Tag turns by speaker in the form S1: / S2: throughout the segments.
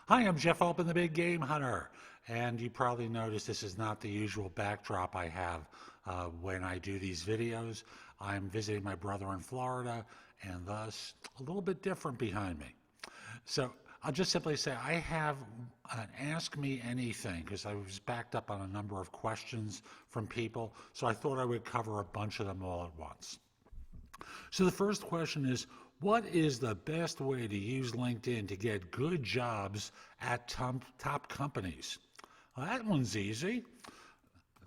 S1: Hi, I'm Jeff Altman, the Big Game Hunter, and you probably noticed this is not the usual backdrop I have when I do these videos. I'm visiting my brother in Florida, and thus a little bit different behind me. So I'll just simply say I have an Ask Me Anything because I was backed up on a number of questions from people, so I thought I would cover a bunch of them all at once. So the first question is, what is the best way to use LinkedIn to get good jobs at top companies? Well, that one's easy.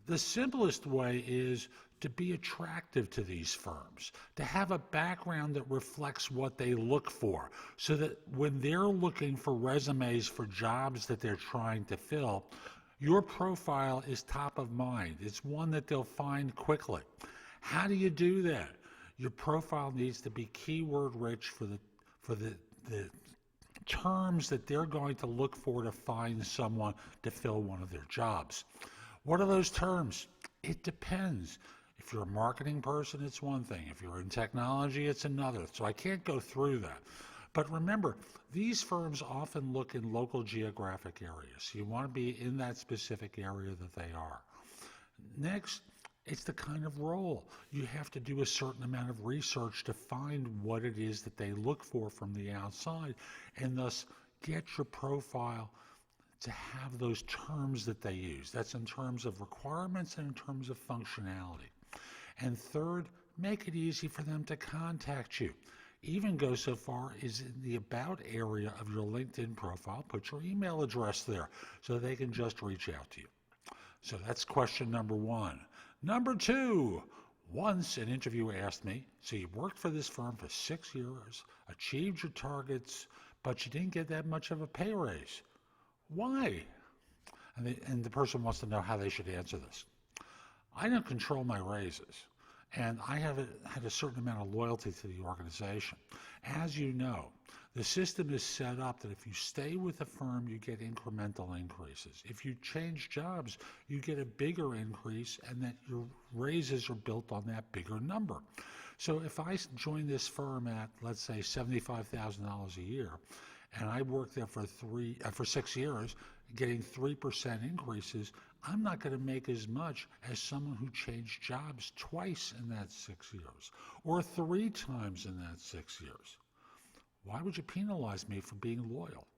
S1: The simplest way is to be attractive to these firms, to have a background that reflects what they look for, so that when they're looking for resumes for jobs that they're trying to fill, your profile is top of mind. It's one that they'll find quickly. How do you do that? Your profile needs to be keyword rich for the terms that they're going to look for to find someone to fill one of their jobs. What are those terms? It depends. If you're a marketing person, it's one thing. If you're in technology, it's another. So I can't go through that. But remember, these firms often look in local geographic areas. You want to be in that specific area that they are. Next, it's the kind of role. You have to do a certain amount of research to find what it is that they look for from the outside, and thus get your profile to have those terms that they use. That's in terms of requirements and in terms of functionality. And third, make it easy for them to contact you. Even go so far as in the About area of your LinkedIn profile, put your email address there so they can just reach out to you. So that's question number one. Number two, once an interviewer asked me, so you worked for this firm for 6 years, achieved your targets, but you didn't get that much of a pay raise. Why? And the person wants to know how they should answer this. I don't control my raises, and I have had a certain amount of loyalty to the organization. As you know, the system is set up that if you stay with a firm, you get incremental increases. If you change jobs, you get a bigger increase, and that your raises are built on that bigger number. So if I join this firm at, let's say, $75,000 a year, and I work there for 6 years, getting 3% increases, I'm not going to make as much as someone who changed jobs twice in that 6 years, or 3 times in that 6 years. Why would you penalize me for being loyal?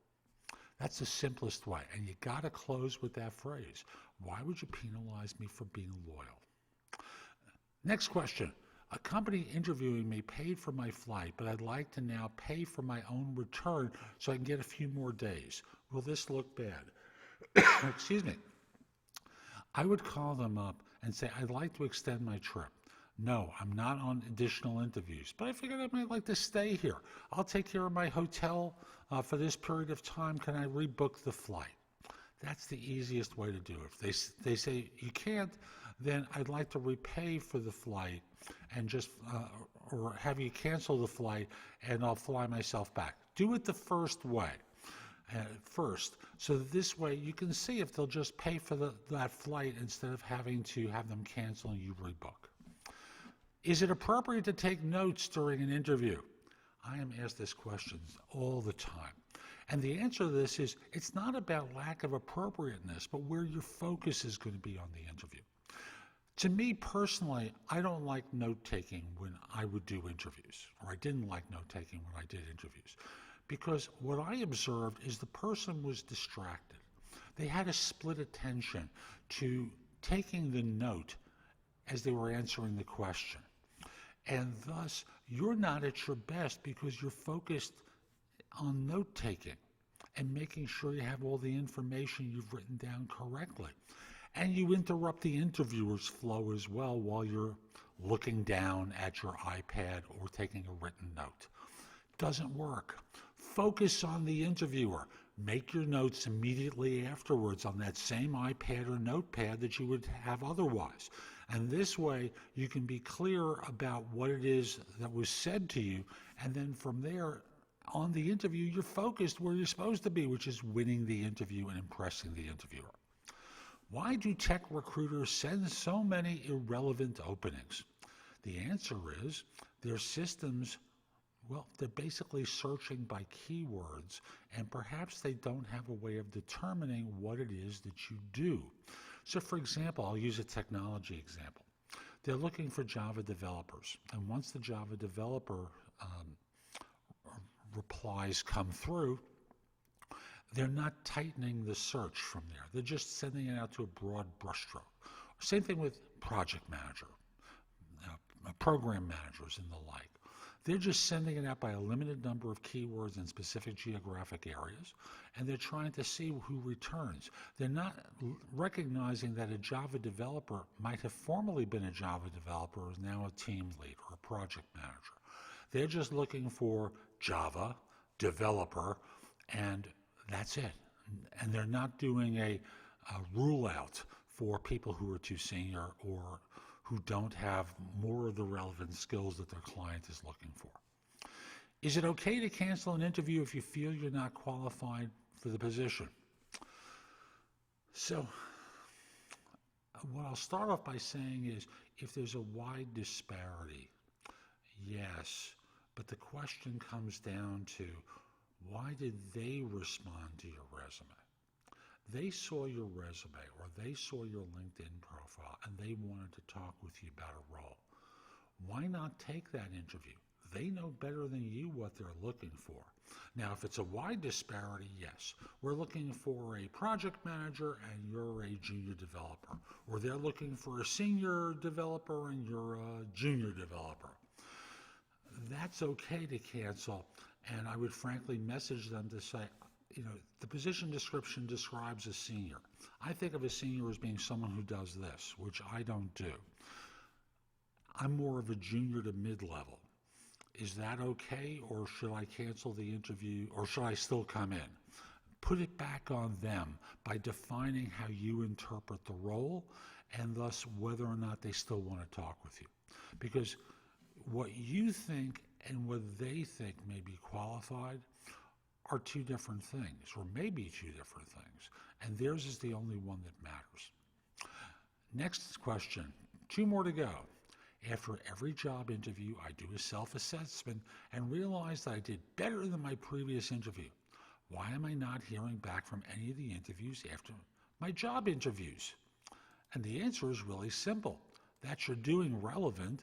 S1: That's the simplest way, and you got to close with that phrase. Why would you penalize me for being loyal? Next question. A company interviewing me paid for my flight, but I'd like to now pay for my own return so I can get a few more days. Will this look bad? Excuse me. I would call them up and say, I'd like to extend my trip. No, I'm not on additional interviews, but I figured I might like to stay here. I'll take care of my hotel for this period of time. Can I rebook the flight? That's the easiest way to do it. If they say you can't, then I'd like to repay for the flight and just, or have you cancel the flight and I'll fly myself back. Do it the first way. First, so that this way you can see if they'll just pay for that flight instead of having to have them cancel and you rebook. Is it appropriate to take notes during an interview? I am asked this question all the time. And the answer to this is, it's not about lack of appropriateness, but where your focus is going to be on the interview. To me personally, I don't like note-taking when I would do interviews, or I didn't like note-taking when I did interviews, because what I observed is the person was distracted. They had a split attention to taking the note as they were answering the question. And thus, you're not at your best because you're focused on note-taking and making sure you have all the information you've written down correctly. And you interrupt the interviewer's flow as well while you're looking down at your iPad or taking a written note. Doesn't work. Focus on the interviewer. Make your notes immediately afterwards on that same iPad or notepad that you would have otherwise. And this way, you can be clear about what it is that was said to you, and then from there, on the interview, you're focused where you're supposed to be, which is winning the interview and impressing the interviewer. Why do tech recruiters send so many irrelevant openings? The answer is their systems Well, they're basically searching by keywords, and perhaps they don't have a way of determining what it is that you do. So, for example, I'll use a technology example. They're looking for Java developers, and once the Java developer replies come through, they're not tightening the search from there. They're just sending it out to a broad brushstroke. Same thing with project manager, program managers, and the like. They're just sending it out by a limited number of keywords in specific geographic areas, and they're trying to see who returns. They're not recognizing that a Java developer might have formerly been a Java developer, is now a team lead or a project manager. They're just looking for Java developer, and that's it. And they're not doing a rule out for people who are too senior or who don't have more of the relevant skills that their client is looking for. Is it okay to cancel an interview if you feel you're not qualified for the position? So, what I'll start off by saying is, if there's a wide disparity, yes, but the question comes down to, why did they respond to your resume? They saw your resume or they saw your LinkedIn profile and they wanted to talk with you about a role. Why not take that interview? They know better than you what they're looking for. Now, if it's a wide disparity, yes. We're looking for a project manager and you're a junior developer. Or they're looking for a senior developer and you're a junior developer. That's okay to cancel. And I would frankly message them to say, the position description describes a senior. I think of a senior as being someone who does this, which I don't do. I'm more of a junior to mid-level. Is that okay, or should I cancel the interview, or should I still come in? Put it back on them by defining how you interpret the role and thus whether or not they still want to talk with you. Because what you think and what they think may be qualified are two different things, or maybe two different things, and theirs is the only one that matters. Next question, 2 more to go. After every job interview, I do a self-assessment and realize that I did better than my previous interview. Why am I not hearing back from any of the interviews after my job interviews? And the answer is really simple. That you're doing relevant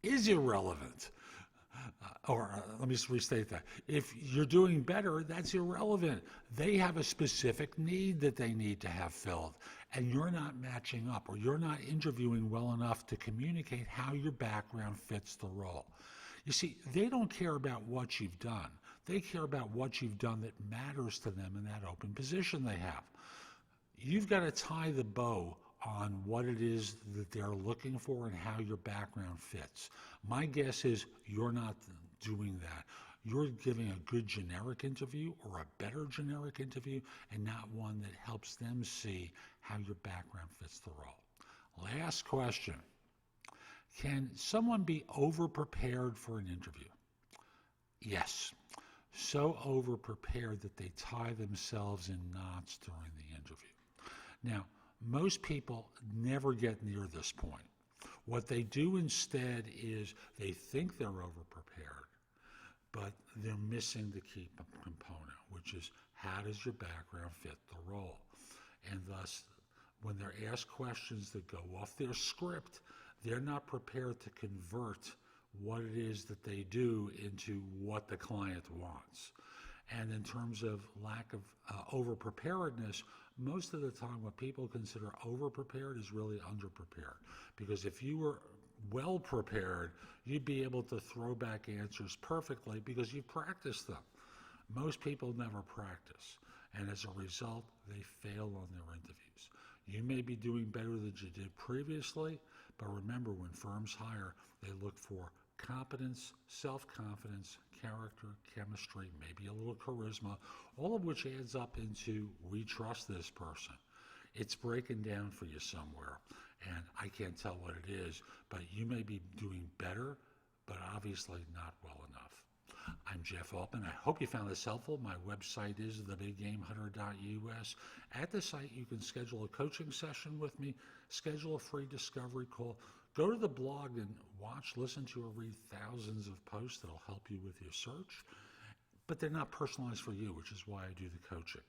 S1: is irrelevant. Let me restate that. If you're doing better, that's irrelevant. They have a specific need that they need to have filled, and you're not matching up, or you're not interviewing well enough to communicate how your background fits the role. You see, they don't care about what you've done. They care about what you've done that matters to them in that open position they have. You've got to tie the bow on what it is that they're looking for and how your background fits. My guess is you're not doing that. You're giving a good generic interview or a better generic interview and not one that helps them see how your background fits the role. Last question. Can someone be over-prepared for an interview? Yes. So over-prepared that they tie themselves in knots during the interview. Now, most people never get near this point. What they do instead is they think they're over-prepared, but they're missing the key component, which is how does your background fit the role? And thus, when they're asked questions that go off their script, they're not prepared to convert what it is that they do into what the client wants. And in terms of lack of over-preparedness, most of the time what people consider over-prepared is really under-prepared. Because if you were well-prepared, you'd be able to throw back answers perfectly because you practiced them. Most people never practice, and as a result, they fail on their interviews. You may be doing better than you did previously, but remember, when firms hire, they look for competence, self-confidence, character, chemistry, maybe a little charisma, all of which adds up into, we trust this person. It's breaking down for you somewhere, and I can't tell what it is, but you may be doing better, but obviously not well enough. I'm Jeff Altman. I hope you found this helpful. My website is thebiggamehunter.us. At the site, you can schedule a coaching session with me, schedule a free discovery call. Go to the blog and watch, listen to, or read thousands of posts that'll help you with your search, but they're not personalized for you, which is why I do the coaching.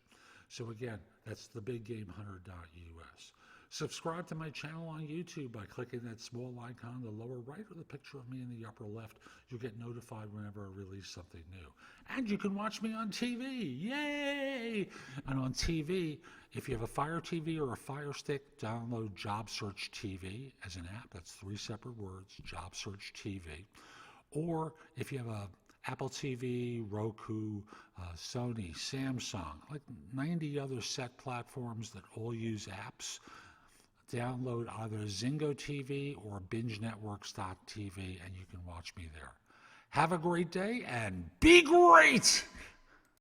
S1: So again, that's thebiggamehunter.us. Subscribe to my channel on YouTube by clicking that small icon in the lower right or the picture of me in the upper left. You'll get notified whenever I release something new. And you can watch me on TV. Yay! And on TV, if you have a Fire TV or a Fire Stick, download JobSearchTV as an app. That's 3 separate words, JobSearchTV. Or if you have a Apple TV, Roku, Sony, Samsung, like 90 other set platforms that all use apps, download either Zingo TV or BingeNetworks.tv and you can watch me there. Have a great day and be great!